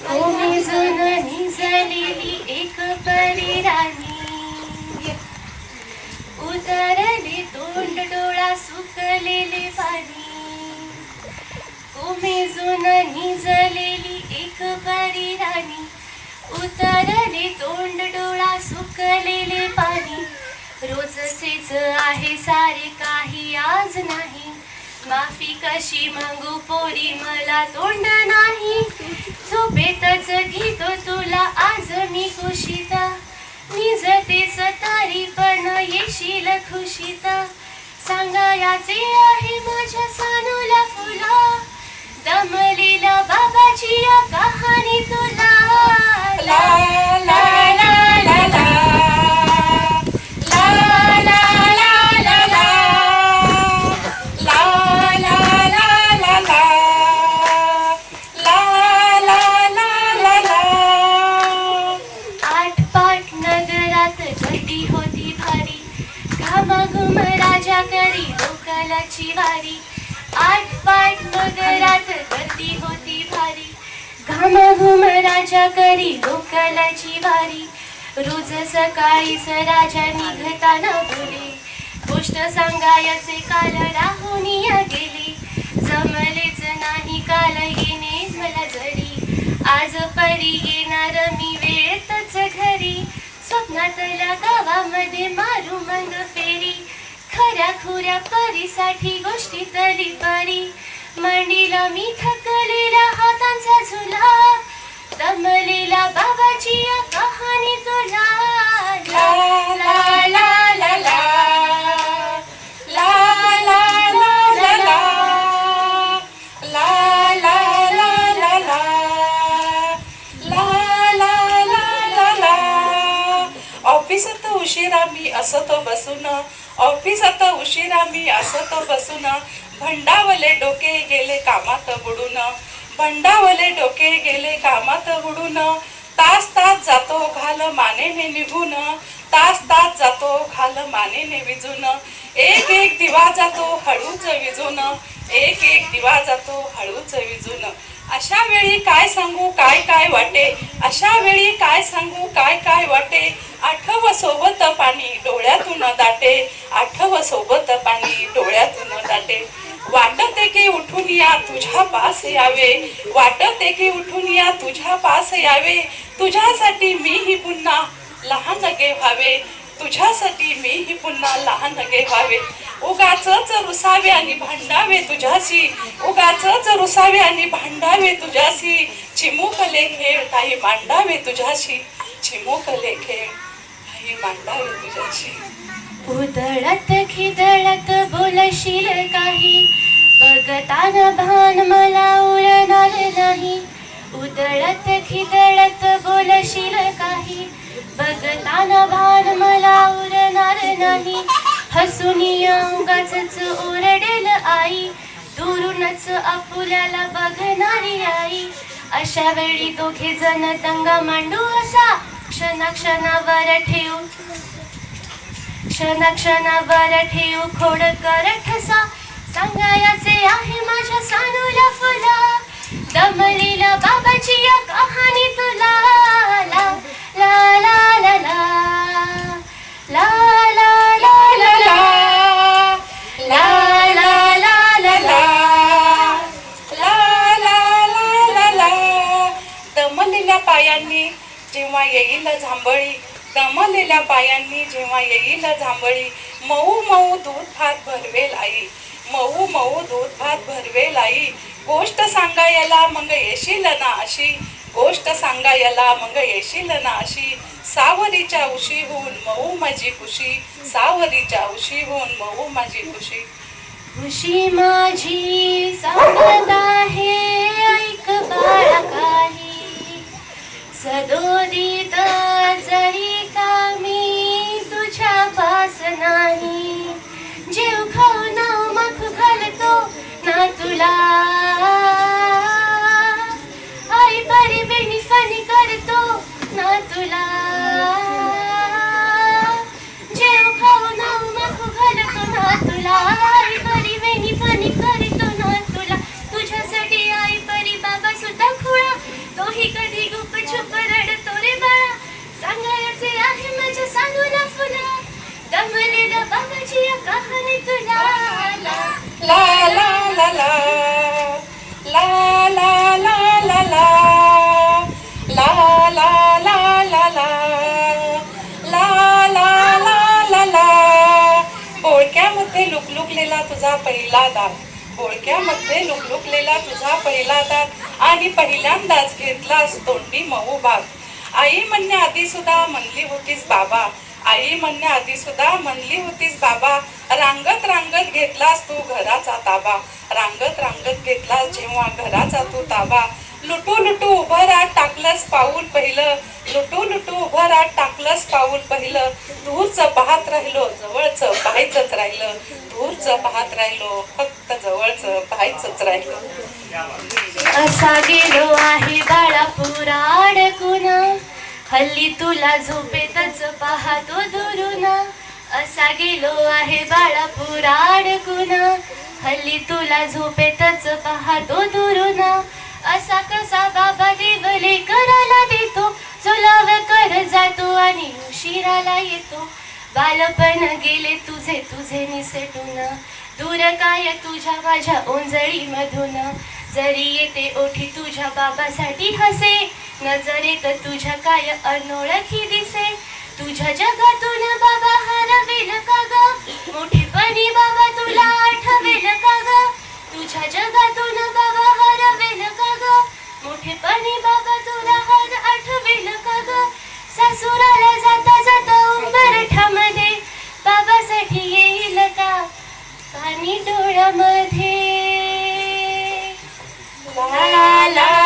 कोमेजून निजलेली एक परी राणी, उतरले तोंड डोळा सुकलेले पाणी. कोमेजून निजलेली एक परी राणी, उतरले तोंड डोळा सुकलेले पाणी. रोजचेच आहे सारे काही आज नाही, माफी कशी मागू पोरी मला तोंड नाही. झोपेतच घेतो तुला आज मी कुशीता, निजतेच तारी पण येशील खुशीता. सांगायचे आहे माझ्या सानूला फुला, दमलेला बाबाची या कहाणी तुला. ला ला ला ला ला करी डोकलाची वारी. आटपाट नगरात गर्दी होती भारी, घामाघूम राजा करी डोकलाची वारी. रोज सकाळीच राजा निघताना बोले, गोष्ट सांगायचे काल राहून या गेले. जमलेच नाही काल येणे मला जरी, आज परी येणार मी वेळेतच घरी. स्वप्नातल्या गावामध्ये मारू मग फेरी, खऱ्या खुऱ्या परीसाठी गोष्टी तरी परी. मांडीला मी थकलेला हातांचा झुला, दमलेला बाबाची या कहाणी तुला. ला ला ला ला ला ला ला ला ला ला ला ला ला ला ला ला. ऑफिसात उशिरा मी असतो बसून, ऑफिसात उशिरा मी असतो बसून. भंडावले डोके गेले कामात बुडून, भंडावले डोके गेले कामात बुडून. तास तास जातो घाल मानेने निघून, तास तास जातो घाल मानेने विजून. एक एक दिवा जातो हळूच विजून, एक एक दिवा जातो हळूच विजून. अशा वेळी काय सांगू काय काय वाटे, अशा वेळी काय सांगू काय काय वाटे. आठव सोबत पाणी डोळ्यातून दाटे, आठव सोबत पाणी डोळ्यातून दाटे. वाटते की उठून या तुझ्या पास यावे, वाटते की उठून या तुझ्या पास यावे. तुझ्यासाठी मीही पुन्हा लहान गे व्हावे, तुझ्यासाठी मीही पुन्हा लहान गे व्हावे. उगाचच रुसावे आणि भांडावे तुझ्याशी, उगाचच रुसावे आणि भांडावे तुझ्याशी. चिमुकले खेळ काही मांडावे तुझ्याशी, चिमुकले खेळ काही मांडावे तुझ्याशी. उधळत खिदळत बोलशील काही, बघताना भान मला उरणार नाही. उधळत खिदळत बोलशील काही, बघताना भान मला उरणार नाही. हसून अंगाचच ओरडेल आई, दुरूनच आपुल्याला बघणारी आई. अशा वेळी दोघे जण दंगा मांडू असा, क्षणाक्षणावर ठेवू क्षणाक्षणावर ठेवू खोड कर ठसा. सांगायचे आहे माझ्या सानूला फुला, दमलेला बाबाची या कहाणी तुला. ला ला ला ला ला ला ला ला ला ला ला ला ला ला ला ला. दमलेल्या पायांनी जेव्हा येईल झांबळी, दमलेल्या पायांनी जेव्हा येईल झांबळी. मऊ मऊ दूध भात भरवेल आई, मऊ मऊ दूध भात भरवेल आई. गोष्ट सांगायला मग येशील ना अशी, गोष्ट सांगायला मग येशील ना अशी. सावरीच्या उशीहून मऊ माझी खुशी, सावरीच्या उशीहून मऊ माझी खुशी. खुशी माझी सांगत आहे ऐक बाळा काही, सदोदित जरी का मी तुझ्या पास नाही. जीव खाऊ नाव मग घालतो ना तुला, आई परी बेणी फणी करतो ना तुला. जीव खाऊ नाव मग घालतो ना तुला, आई परी बेणी फणी करतो ना तुला. तुझ्यासाठी आई परी बाबा सुद्धा तोही कधी गुपचूप रडतो रे बाळा, सांगायचे आहे माझ्या सांगूला पुन्हा, दमलेला बाबाची या कहाणी तुला. ला ला ला ला ला ला ला ला ला ला ला ला ला ला ला ला ला ला ला. बोळक्यामध्ये लुकलुकलेला तुझा पहिला दात, बोळक्यामध्ये लुकलुकलेला तुझा पहिला दात, आणि पहिल्यांदाच घेतलास तोंडी मऊ भाग. आई म्हणण्याआधी सुद्धा म्हणली होतीस बाबा, आई म्हणण्याआधी सुद्धा म्हणली होतीस बाबा, रांगत रांगत घेतलास तू घराचा ताबा, रांगत रांगत घेतलास जेव्हा घराचा तू ताबा. लुटू लुटू उभं रात टाकलंस पाऊल पहिलं, लुटू लुटू उभं रात टाकलंस पाऊल पहिलं, दूरचं पाहत राहिलो जवळचं पाहायचंच राहिलं, दूरचं पाहत राहिलो फक्त जवळचं पाहायचंच राहिलं. असा गेलो आहे बाळापूर अडकून, हल्ली तुला झोपेतच पाहतो दुरून. असा गेलो आहे बाळापूर अडकून, हल्ली तुला झोपेतच पाहतो दुरून. असा कसा बाबा देवले करायला देतो, चुलाव कर जातो आणि उशिराला येतो. बालपण गेले तुझे तुझे निसटून, दूर काय तुझ्या माझ्या ओंजळी मधून. जरी येते ओठी तुझ्या बाबासाठी हसे, नजरेत तुझ्या काय अनोळखी दिसे. तुझ्या जगातून बाबा हरवेल का ग, मोठेपणी बाबा तुला आठवेल का ग. तुझ्या जगातून बाबा हरवेल का ग, मोठेपणी बाबा तुला आठवेल का ग. सासुराला जाता जाता उंबरठ्यामध्ये बाबासाठी येईल का पाणी डोळ्यामध्ये. ला ला